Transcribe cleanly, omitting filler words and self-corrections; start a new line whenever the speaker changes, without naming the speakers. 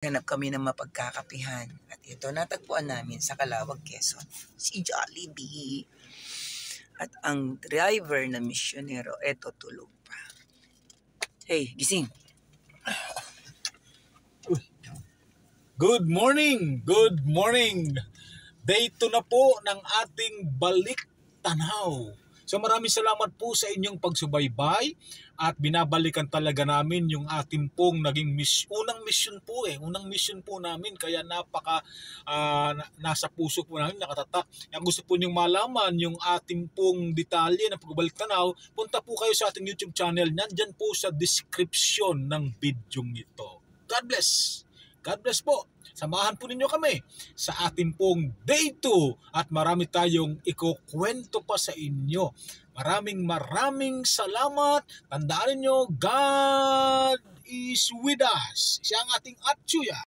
Hanap kami ng mapagkakapihan at ito natagpuan namin sa Calawag, Quezon, si Jollibee. At ang driver na misyonero, eto tulog pa. Hey, gising!
Good morning! Good morning! Day 2 na po ng ating balik tanaw. So maraming salamat po sa inyong pagsubaybay at binabalikan talaga namin yung ating pong naging unang mission po namin, kaya nasa puso po namin nakatatak. Ang gusto po niyong malaman yung ating pong detalye ng pagbabalik tanaw, punta po kayo sa ating YouTube channel, nandyan po sa description ng video ito. God bless! God bless po. Samahan po ninyo kami sa ating pong Day 2 at marami tayong ikukwento pa sa inyo. Maraming salamat. Tandaan niyo, God is with us. Siya ang ating atsuya.